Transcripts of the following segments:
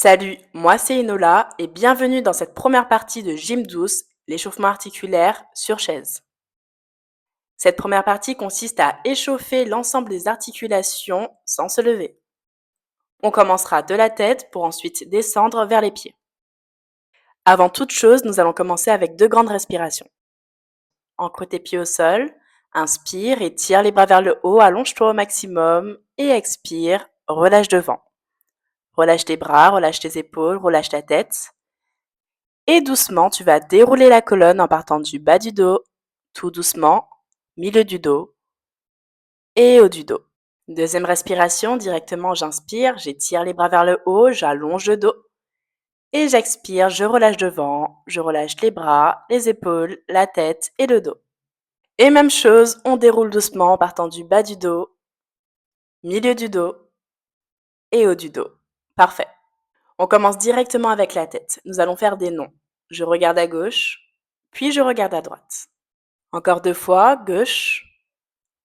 Salut, moi c'est Enola et bienvenue dans cette première partie de Gym douce, l'échauffement articulaire sur chaise. Cette première partie consiste à échauffer l'ensemble des articulations sans se lever. On commencera de la tête pour ensuite descendre vers les pieds. Avant toute chose, nous allons commencer avec 2 grandes respirations. Ancre tes pieds au sol, inspire et tire les bras vers le haut, allonge-toi au maximum et expire, relâche devant. Relâche tes bras, relâche tes épaules, relâche ta tête. Et doucement, tu vas dérouler la colonne en partant du bas du dos, tout doucement, milieu du dos et haut du dos. Deuxième respiration, directement j'inspire, j'étire les bras vers le haut, j'allonge le dos. Et j'expire, je relâche devant, je relâche les bras, les épaules, la tête et le dos. Et même chose, on déroule doucement en partant du bas du dos, milieu du dos et haut du dos. Parfait. On commence directement avec la tête. Nous allons faire des noms. Je regarde à gauche, puis je regarde à droite. Encore 2 fois, gauche,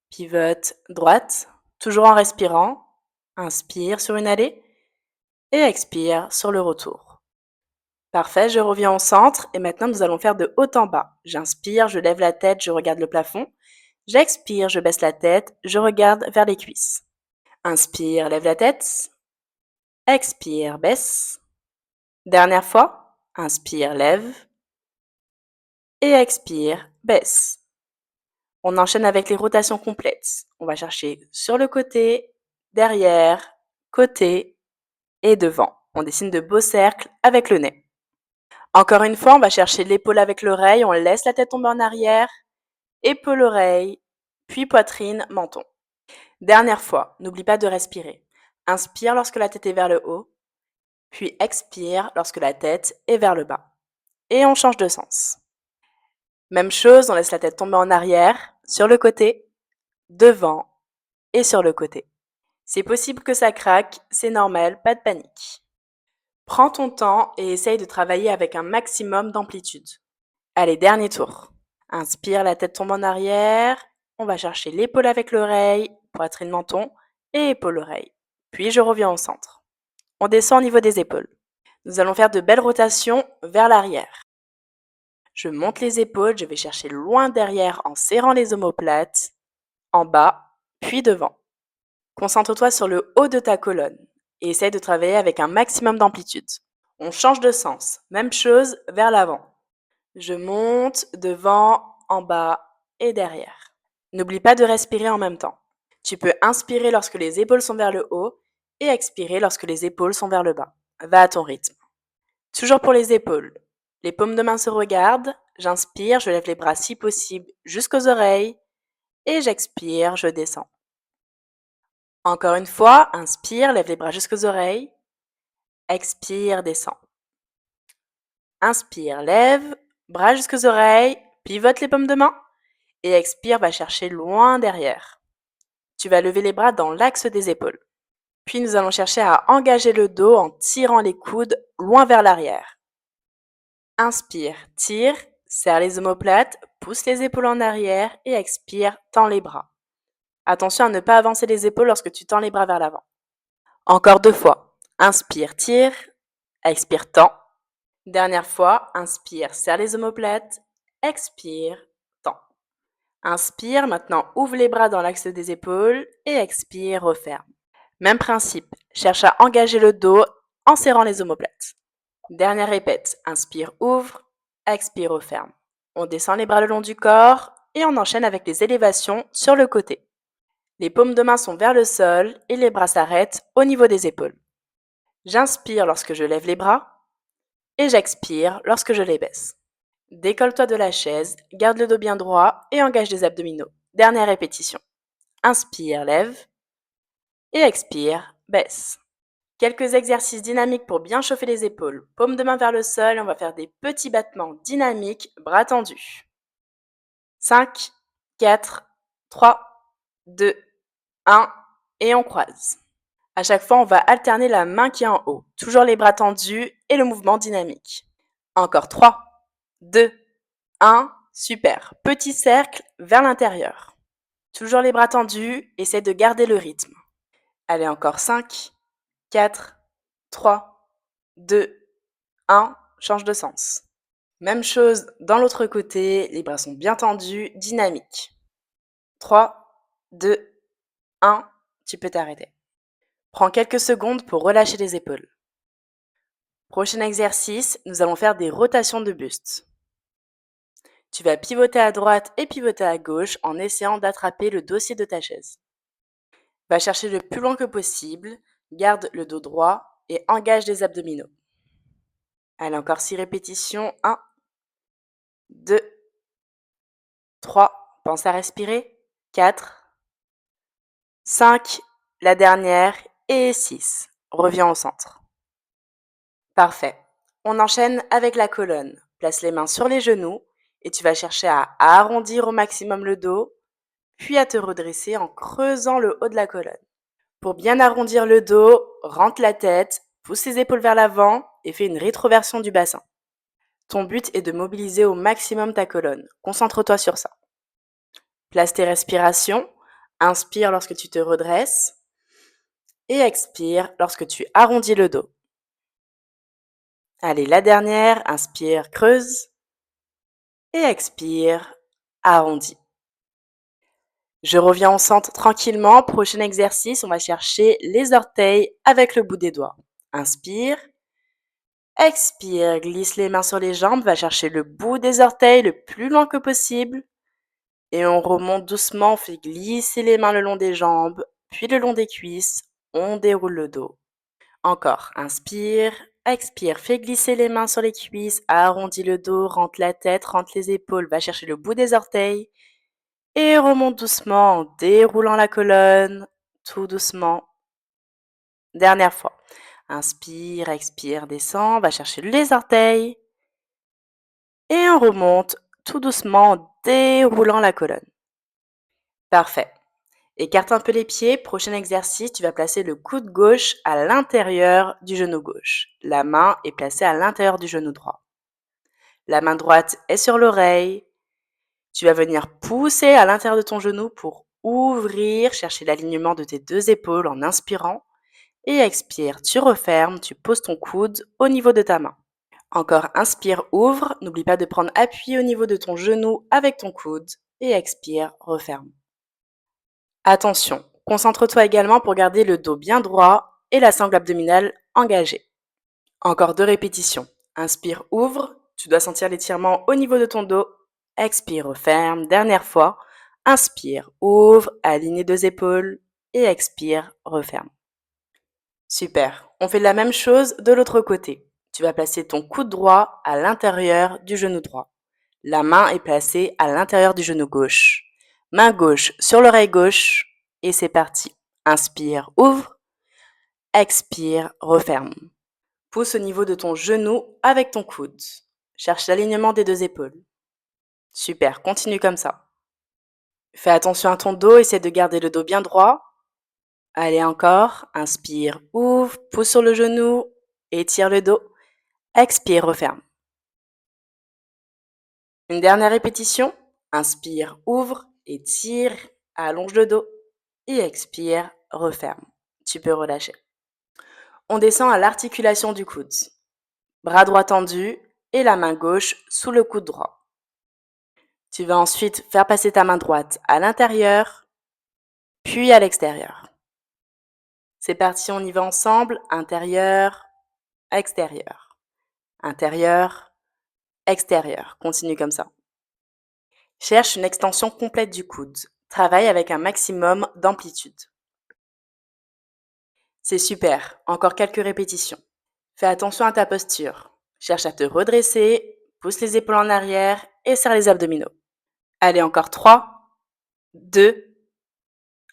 pivote, droite, toujours en respirant. Inspire sur une allée et expire sur le retour. Parfait, je reviens au centre et maintenant nous allons faire de haut en bas. J'inspire, je lève la tête, je regarde le plafond. J'expire, je baisse la tête, je regarde vers les cuisses. Inspire, lève la tête. Expire, baisse. Dernière fois. Inspire, lève. Et expire, baisse. On enchaîne avec les rotations complètes. On va chercher sur le côté, derrière, côté et devant. On dessine de beaux cercles avec le nez. Encore une fois, on va chercher l'épaule avec l'oreille, on laisse la tête tomber en arrière, épaule-oreille, puis poitrine, menton. Dernière fois, n'oublie pas de respirer. Inspire lorsque la tête est vers le haut, puis expire lorsque la tête est vers le bas. Et on change de sens. Même chose, on laisse la tête tomber en arrière, sur le côté, devant et sur le côté. C'est possible que ça craque, c'est normal, pas de panique. Prends ton temps et essaye de travailler avec un maximum d'amplitude. Allez, dernier tour. Inspire, la tête tombe en arrière. On va chercher l'épaule avec l'oreille, poitrine, menton et épaule-oreille. Puis je reviens au centre. On descend au niveau des épaules. Nous allons faire de belles rotations vers l'arrière. Je monte les épaules, je vais chercher loin derrière en serrant les omoplates, en bas, puis devant. Concentre-toi sur le haut de ta colonne et essaye de travailler avec un maximum d'amplitude. On change de sens. Même chose vers l'avant. Je monte devant, en bas et derrière. N'oublie pas de respirer en même temps. Tu peux inspirer lorsque les épaules sont vers le haut et expirer lorsque les épaules sont vers le bas. Va à ton rythme. Toujours pour les épaules. Les paumes de main se regardent. J'inspire, je lève les bras si possible jusqu'aux oreilles et j'expire, je descends. Encore une fois, inspire, lève les bras jusqu'aux oreilles. Expire, descends. Inspire, lève, bras jusqu'aux oreilles, pivote les paumes de main. Et expire, va chercher loin derrière. Tu vas lever les bras dans l'axe des épaules. Puis nous allons chercher à engager le dos en tirant les coudes loin vers l'arrière. Inspire, tire, serre les omoplates, pousse les épaules en arrière et expire, tends les bras. Attention à ne pas avancer les épaules lorsque tu tends les bras vers l'avant. Encore 2 fois. Inspire, tire, expire, tends. Dernière fois, inspire, serre les omoplates, expire, tends. Inspire, maintenant ouvre les bras dans l'axe des épaules et expire, referme. Même principe, cherche à engager le dos en serrant les omoplates. Dernière répète, inspire, ouvre, expire, referme. On descend les bras le long du corps et on enchaîne avec les élévations sur le côté. Les paumes de main sont vers le sol et les bras s'arrêtent au niveau des épaules. J'inspire lorsque je lève les bras et j'expire lorsque je les baisse. Décolle-toi de la chaise, garde le dos bien droit et engage les abdominaux. Dernière répétition. Inspire, lève et expire, baisse. Quelques exercices dynamiques pour bien chauffer les épaules. Paume de main vers le sol, on va faire des petits battements dynamiques, bras tendus. 5, 4, 3, 2, 1 et on croise. À chaque fois, on va alterner la main qui est en haut. Toujours les bras tendus et le mouvement dynamique. Encore 3, 2, 1, super. Petit cercle vers l'intérieur. Toujours les bras tendus, essaie de garder le rythme. Allez, encore 5, 4, 3, 2, 1, change de sens. Même chose dans l'autre côté, les bras sont bien tendus, dynamiques. 3, 2, 1, tu peux t'arrêter. Prends quelques secondes pour relâcher les épaules. Prochain exercice, nous allons faire des rotations de buste. Tu vas pivoter à droite et pivoter à gauche en essayant d'attraper le dossier de ta chaise. Va chercher le plus loin que possible, garde le dos droit et engage les abdominaux. Allez, encore 6 répétitions. 1, 2, 3, pense à respirer. 4, 5, la dernière et 6. Reviens au centre. Parfait. On enchaîne avec la colonne. Place les mains sur les genoux et tu vas chercher à arrondir au maximum le dos, puis à te redresser en creusant le haut de la colonne. Pour bien arrondir le dos, rentre la tête, pousse les épaules vers l'avant et fais une rétroversion du bassin. Ton but est de mobiliser au maximum ta colonne. Concentre-toi sur ça. Place tes respirations. Inspire lorsque tu te redresses et expire lorsque tu arrondis le dos. Allez, la dernière. Inspire, creuse et expire, arrondis. Je reviens au centre tranquillement. Prochain exercice, on va chercher les orteils avec le bout des doigts. Inspire. Expire, glisse les mains sur les jambes, va chercher le bout des orteils le plus loin que possible. Et on remonte doucement, on fait glisser les mains le long des jambes, puis le long des cuisses, on déroule le dos. Encore, inspire, expire, fais glisser les mains sur les cuisses, arrondis le dos, rentre la tête, rentre les épaules, va chercher le bout des orteils. Et remonte doucement en déroulant la colonne, tout doucement. Dernière fois. Inspire, expire, descend, va chercher les orteils. Et on remonte tout doucement en déroulant la colonne. Parfait. Écarte un peu les pieds. Prochain exercice, tu vas placer le coude gauche à l'intérieur du genou gauche. La main est placée à l'intérieur du genou droit. La main droite est sur l'oreille. Tu vas venir pousser à l'intérieur de ton genou pour ouvrir, chercher l'alignement de tes deux épaules en inspirant. Et expire, tu refermes, tu poses ton coude au niveau de ta main. Encore, inspire, ouvre. N'oublie pas de prendre appui au niveau de ton genou avec ton coude. Et expire, referme. Attention, concentre-toi également pour garder le dos bien droit et la sangle abdominale engagée. Encore 2 répétitions. Inspire, ouvre. Tu dois sentir l'étirement au niveau de ton dos. Expire, referme. Dernière fois. Inspire, ouvre, aligne les deux épaules. Et expire, referme. Super. On fait la même chose de l'autre côté. Tu vas placer ton coude droit à l'intérieur du genou droit. La main est placée à l'intérieur du genou gauche. Main gauche sur l'oreille gauche. Et c'est parti. Inspire, ouvre. Expire, referme. Pousse au niveau de ton genou avec ton coude. Cherche l'alignement des deux épaules. Super, continue comme ça. Fais attention à ton dos, essaie de garder le dos bien droit. Allez encore, inspire, ouvre, pousse sur le genou, étire le dos. Expire, referme. Une dernière répétition. Inspire, ouvre, étire, allonge le dos. Et expire, referme. Tu peux relâcher. On descend à l'articulation du coude. Bras droit tendu et la main gauche sous le coude droit. Tu vas ensuite faire passer ta main droite à l'intérieur, puis à l'extérieur. C'est parti, on y va ensemble. Intérieur, extérieur. Intérieur, extérieur. Continue comme ça. Cherche une extension complète du coude. Travaille avec un maximum d'amplitude. C'est super. Encore quelques répétitions. Fais attention à ta posture. Cherche à te redresser, pousse les épaules en arrière et serre les abdominaux. Allez, encore 3, 2,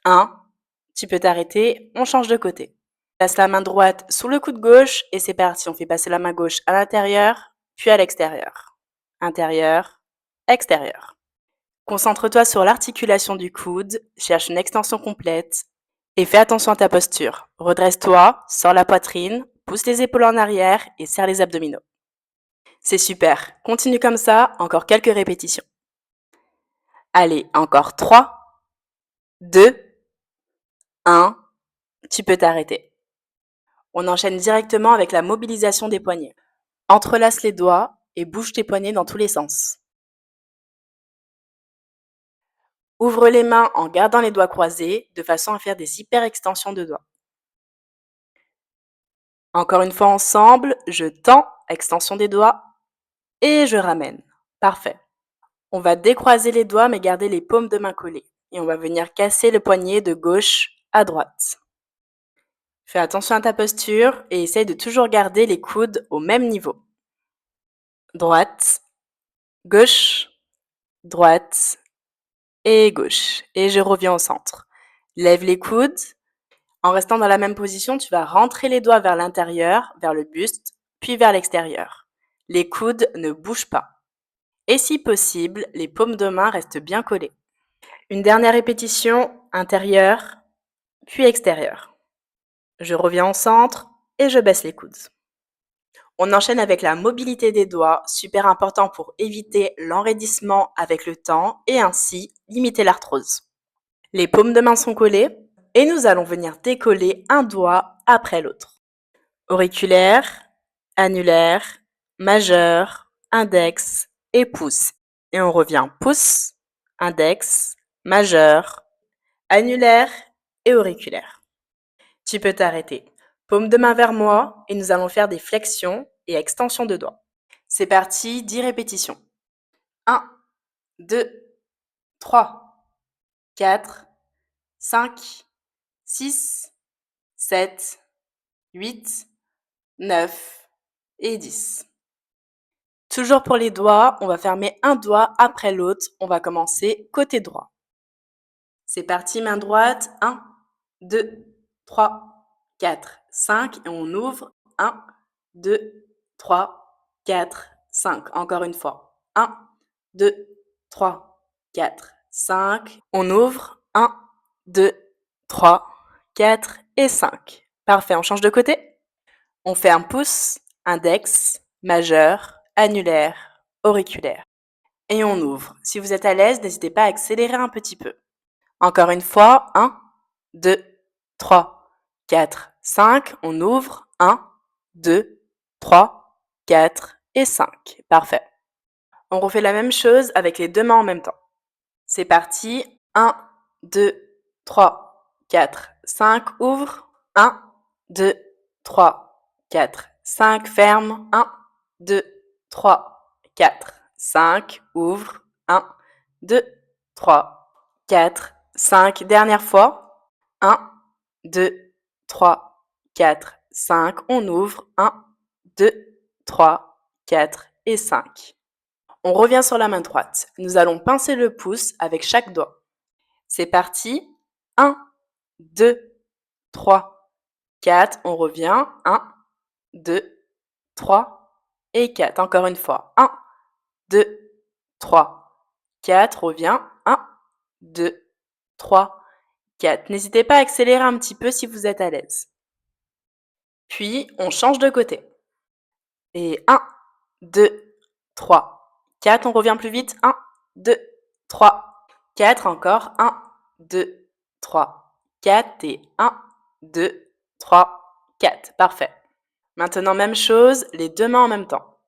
1. Tu peux t'arrêter, on change de côté. Place la main droite sous le coude gauche et c'est parti. On fait passer la main gauche à l'intérieur, puis à l'extérieur. Intérieur, extérieur. Concentre-toi sur l'articulation du coude, cherche une extension complète et fais attention à ta posture. Redresse-toi, sors la poitrine, pousse les épaules en arrière et serre les abdominaux. C'est super. Continue comme ça, encore quelques répétitions. Allez, encore 3, 2, 1. Tu peux t'arrêter. On enchaîne directement avec la mobilisation des poignets. Entrelace les doigts et bouge tes poignets dans tous les sens. Ouvre les mains en gardant les doigts croisés de façon à faire des hyper-extensions de doigts. Encore une fois ensemble, je tends, extension des doigts, et je ramène. Parfait. On va décroiser les doigts mais garder les paumes de main collées. Et on va venir casser le poignet de gauche à droite. Fais attention à ta posture et essaye de toujours garder les coudes au même niveau. Droite, gauche, droite et gauche. Et je reviens au centre. Lève les coudes. En restant dans la même position, tu vas rentrer les doigts vers l'intérieur, vers le buste, puis vers l'extérieur. Les coudes ne bougent pas. Et si possible, les paumes de main restent bien collées. Une dernière répétition, intérieur, puis extérieur. Je reviens au centre et je baisse les coudes. On enchaîne avec la mobilité des doigts, super important pour éviter l'enraidissement avec le temps et ainsi limiter l'arthrose. Les paumes de main sont collées et nous allons venir décoller un doigt après l'autre. Auriculaire, annulaire, majeur, index et pouce. Et on revient pouce, index, majeur, annulaire et auriculaire. Tu peux t'arrêter. Paume de main vers moi et nous allons faire des flexions et extensions de doigts. C'est parti, 10 répétitions. 1, 2, 3, 4, 5, 6, 7, 8, 9 et 10. Toujours pour les doigts, on va fermer un doigt après l'autre. On va commencer côté droit. C'est parti, main droite. 1, 2, 3, 4, 5 et on ouvre. 1, 2, 3, 4, 5. Encore une fois. 1, 2, 3, 4, 5. On ouvre. 1, 2, 3, 4 et 5. Parfait, on change de côté. On fait un pouce, index, majeur, annulaire, auriculaire. Et on ouvre. Si vous êtes à l'aise, n'hésitez pas à accélérer un petit peu. Encore une fois, 1, 2, 3, 4, 5. On ouvre. 1, 2, 3, 4 et 5. Parfait. On refait la même chose avec les deux mains en même temps. C'est parti. 1, 2, 3, 4, 5. Ouvre. 1, 2, 3, 4, 5. Ferme. 1, 2, 3, 4, 5. Ouvre. 1, 2, 3, 4, 5. Dernière fois. 1, 2, 3, 4, 5. On ouvre. 1, 2, 3, 4 et 5. On revient sur la main droite. Nous allons pincer le pouce avec chaque doigt. C'est parti. 1, 2, 3, 4. On revient. 1, 2, 3 et 4. Encore une fois. 1, 2, 3, 4. Revient. 1, 2, 3, 4. N'hésitez pas à accélérer un petit peu si vous êtes à l'aise. Puis, on change de côté. Et 1, 2, 3, 4. On revient plus vite. 1, 2, 3, 4. Encore. 1, 2, 3, 4. Et 1, 2, 3, 4. Parfait. Maintenant, même chose, les deux mains en même temps.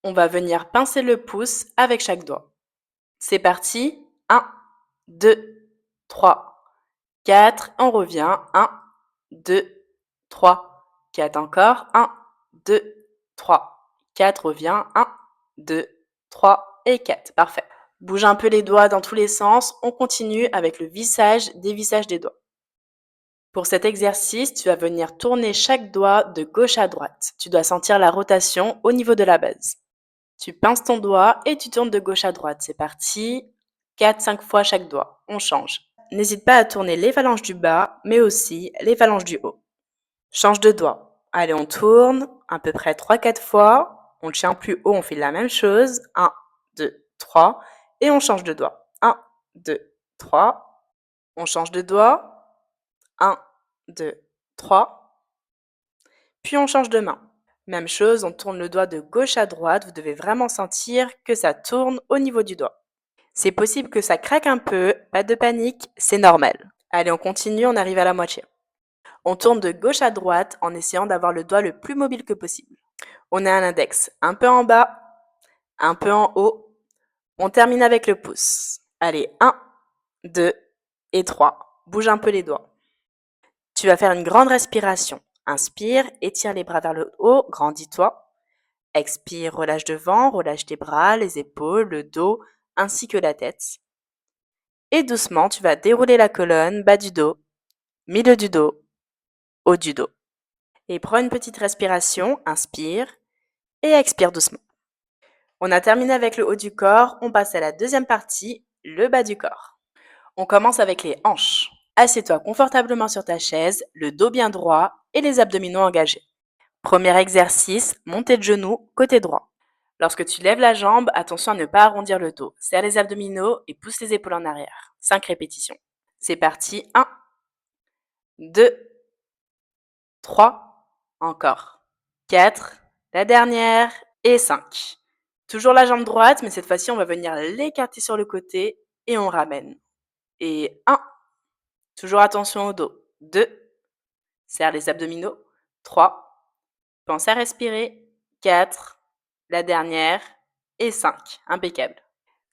On va venir pincer le pouce avec chaque doigt. C'est parti. 1, 2, 3, 4. On revient. 1, 2, 3, 4 encore. 1, 2, 3, 4. Revient. 1, 2, 3 et 4. Parfait. Bouge un peu les doigts dans tous les sens. On continue avec le vissage, dévissage des doigts. Pour cet exercice, tu vas venir tourner chaque doigt de gauche à droite. Tu dois sentir la rotation au niveau de la base. Tu pinces ton doigt et tu tournes de gauche à droite. C'est parti. 4-5 fois chaque doigt. On change. N'hésite pas à tourner les phalanges du bas, mais aussi les phalanges du haut. Change de doigt. Allez, on tourne à peu près 3-4 fois. On tient plus haut, on fait la même chose. 1, 2, 3. Et on change de doigt. 1, 2, 3. On change de doigt. 1, 2, 3. Puis on change de main. Même chose, on tourne le doigt de gauche à droite. Vous devez vraiment sentir que ça tourne au niveau du doigt. C'est possible que ça craque un peu, pas de panique, c'est normal. Allez, on continue, on arrive à la moitié. On tourne de gauche à droite en essayant d'avoir le doigt le plus mobile que possible. On a un index un peu en bas, un peu en haut. On termine avec le pouce. Allez, 1, 2 et 3. Bouge un peu les doigts. Tu vas faire une grande respiration. Inspire, étire les bras vers le haut, grandis-toi. Expire, relâche devant, relâche tes bras, les épaules, le dos, ainsi que la tête. Et doucement, tu vas dérouler la colonne, bas du dos, milieu du dos, haut du dos. Et prends une petite respiration, inspire et expire doucement. On a terminé avec le haut du corps, on passe à la deuxième partie, le bas du corps. On commence avec les hanches. Assieds-toi confortablement sur ta chaise, le dos bien droit et les abdominaux engagés. Premier exercice, montée de genoux, côté droit. Lorsque tu lèves la jambe, attention à ne pas arrondir le dos. Serre les abdominaux et pousse les épaules en arrière. 5 répétitions. C'est parti. 1, 2, 3, encore. 4, la dernière et 5. Toujours la jambe droite, mais cette fois-ci, on va venir l'écarter sur le côté et on ramène. Et 1, toujours attention au dos. 2, serre les abdominaux. 3, pense à respirer. 4, la dernière et 5. Impeccable.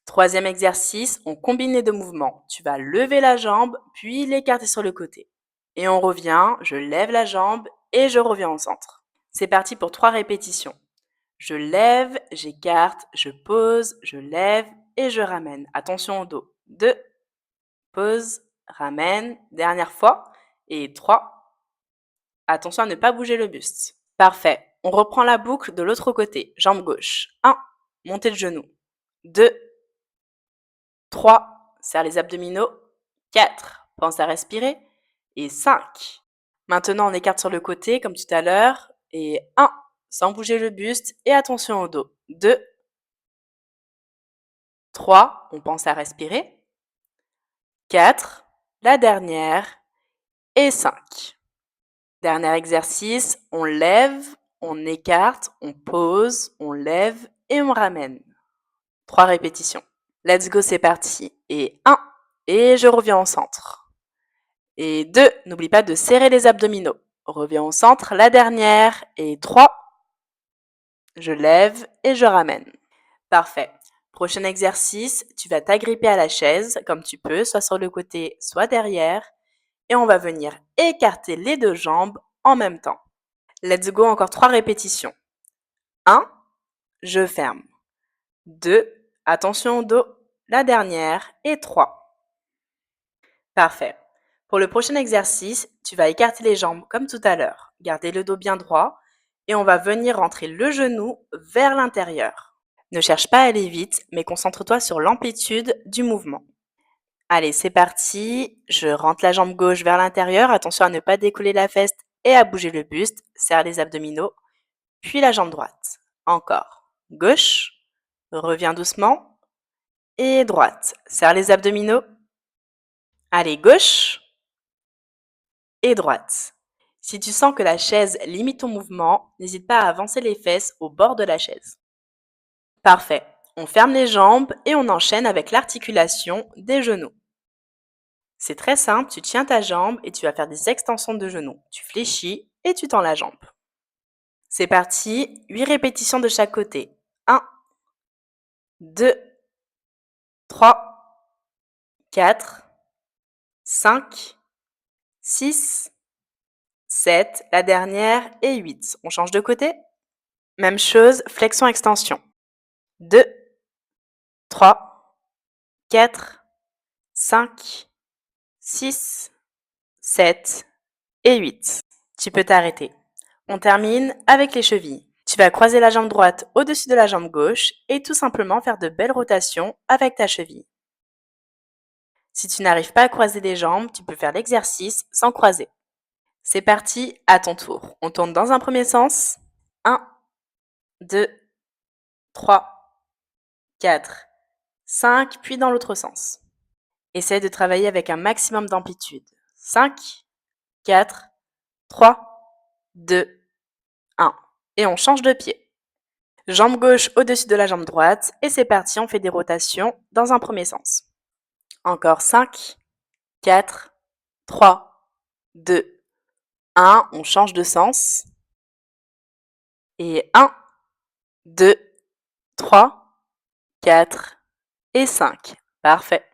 Troisième exercice, on combine les deux mouvements. Tu vas lever la jambe, puis l'écarter sur le côté. Et on revient, je lève la jambe et je reviens au centre. C'est parti pour 3 répétitions. Je lève, j'écarte, je pose, je lève et je ramène. Attention au dos. 2, pose, ramène, dernière fois. Et 3, attention à ne pas bouger le buste. Parfait. On reprend la boucle de l'autre côté. Jambe gauche. 1, montée de genou. 2, 3, serre les abdominaux. 4, pense à respirer. Et 5. Maintenant, on écarte sur le côté comme tout à l'heure. Et 1, sans bouger le buste et attention au dos. 2, 3, on pense à respirer. 4, la dernière. Et 5. Dernier exercice, on lève, on écarte, on pose, on lève et on ramène. 3 répétitions. Let's go, c'est parti. Et 1, et je reviens au centre. Et 2, n'oublie pas de serrer les abdominaux. Reviens au centre, la dernière. Et 3, je lève et je ramène. Parfait. Prochain exercice, tu vas t'agripper à la chaise comme tu peux, soit sur le côté, soit derrière. Et on va venir écarter les deux jambes en même temps. Let's go, encore 3 répétitions. 1, je ferme. 2, attention au dos, la dernière. Et 3. Parfait. Pour le prochain exercice, tu vas écarter les jambes comme tout à l'heure. Garder le dos bien droit et on va venir rentrer le genou vers l'intérieur. Ne cherche pas à aller vite, mais concentre-toi sur l'amplitude du mouvement. Allez, c'est parti. Je rentre la jambe gauche vers l'intérieur. Attention à ne pas décoller la fesse et à bouger le buste. Serre les abdominaux. Puis la jambe droite. Encore. Gauche. Reviens doucement. Et droite. Serre les abdominaux. Allez, gauche. Et droite. Si tu sens que la chaise limite ton mouvement, n'hésite pas à avancer les fesses au bord de la chaise. Parfait. On ferme les jambes et on enchaîne avec l'articulation des genoux. C'est très simple, tu tiens ta jambe et tu vas faire des extensions de genoux. Tu fléchis et tu tends la jambe. C'est parti, 8 répétitions de chaque côté. 1, 2, 3, 4, 5, 6, 7, la dernière et 8. On change de côté. Même chose, flexion-extension. 2, 3, 4, 5, 6, 7 et 8. Tu peux t'arrêter. On termine avec les chevilles. Tu vas croiser la jambe droite au-dessus de la jambe gauche et tout simplement faire de belles rotations avec ta cheville. Si tu n'arrives pas à croiser les jambes, tu peux faire l'exercice sans croiser. C'est parti, à ton tour. On tourne dans un premier sens. 1, 2, 3, 4, 5, puis dans l'autre sens. Essaye de travailler avec un maximum d'amplitude. 5, 4, 3, 2, 1. Et on change de pied. Jambe gauche au-dessus de la jambe droite. Et c'est parti, on fait des rotations dans un premier sens. Encore 5, 4, 3, 2, 1, on change de sens. Et 1, 2, 3, 4 et 5. Parfait.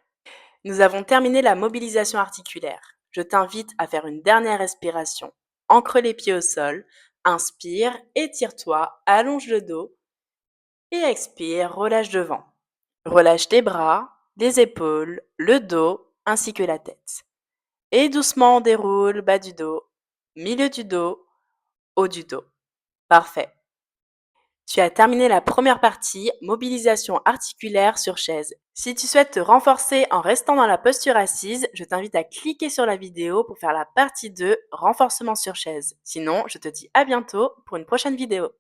Nous avons terminé la mobilisation articulaire. Je t'invite à faire une dernière respiration. Ancre les pieds au sol, inspire, étire-toi, allonge le dos et expire, relâche devant. Relâche tes bras, les épaules, le dos ainsi que la tête. Et doucement on déroule bas du dos, milieu du dos, haut du dos. Parfait. Tu as terminé la première partie, mobilisation articulaire sur chaise. Si tu souhaites te renforcer en restant dans la posture assise, je t'invite à cliquer sur la vidéo pour faire la partie 2, renforcement sur chaise. Sinon, je te dis à bientôt pour une prochaine vidéo.